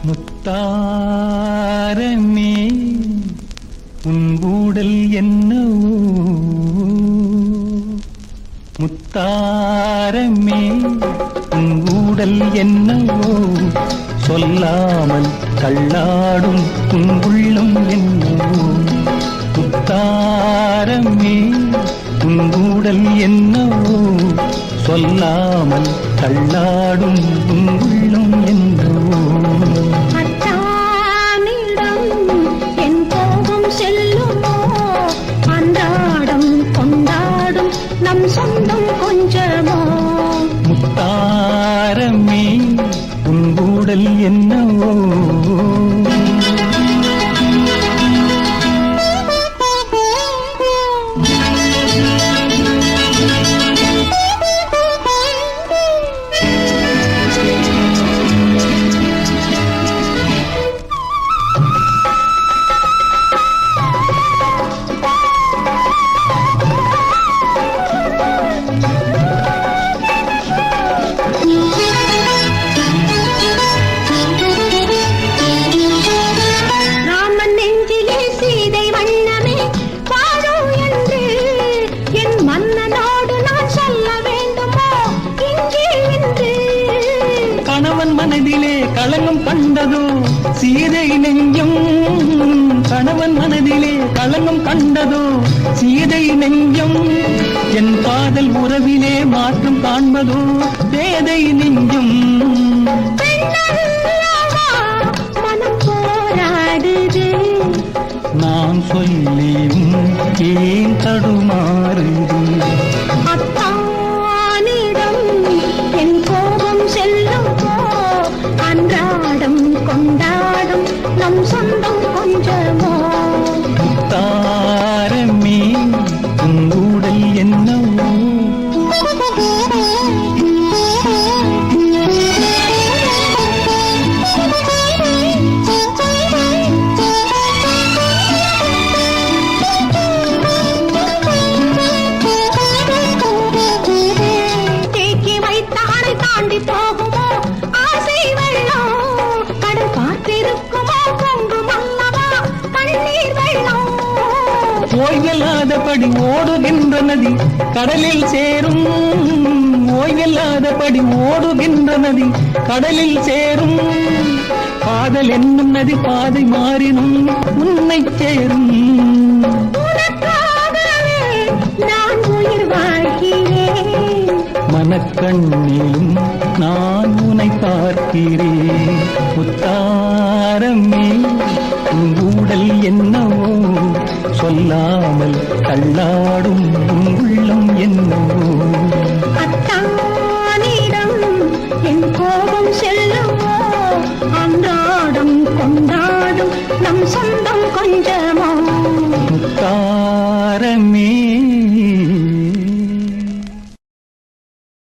முத்தாரமே உன் ஊடல் என்னவோ, முத்தாரமே உன் ஊடல் என்னவோ, சொல்லாமல் தள்ளாடும் உன் உள்ளம் என்னவோ. முத்தாரமே உன் ஊடல் என்னவோ, சொல்லாமல் தள்ளாடும் உன் உள்ளம் என்னவோ. அத்தானிடம் என் கோபம் செல்லுமோ, அன்றாடம் கொண்டாடும் நம் சொந்தம் கொஞ்சமோ. முத்தாரமே உன் ஊடல் என்னவோ. கணவன் மனதிலே களங்கம் கண்டதோ சீதை நெஞ்சம், கணவன் மனதிலே களங்கம் கண்டதோ சீதை நெஞ்சம். என் காதல் உறவிலே மாற்றம் காண்பதோ பேதை நெஞ்சம். மனம் போராடுது, நான் சொல்லியும் ஏன் தடுமாறுது. அத்தானிடம் என் கோபம் செல்லுமோ, அன்றாடம் கொண்டாடும் நம் சொந்தம் கொஞ்சமோ. முத்தாரமே உன் ஊடல் என்னவோ. தாண்டி போகுமோ ஆசை வெள்ளம், கடல் பார்த்திருக்குமோ பொங்கும் அல்லவா கண்ணீர் வெள்ளம். ஓய்வில்லாதபடி ஓடுகின்ற நதி கடலில் சேரும், ஓய்வில்லாதபடி ஓடுகின்ற நதி கடலில் சேரும். காதல் என்னும் நதி பாதை மாறினும் உன்னை சேரும். உனக்காகவே நான் உயிர் வாழ்கிறேன், மனக்கண்ணிலும் நான் உன்னை பார்க்கிறேன். முத்தாரமே உன் ஊடல் என்னவோ, சொல்லாமல் தள்ளாடும்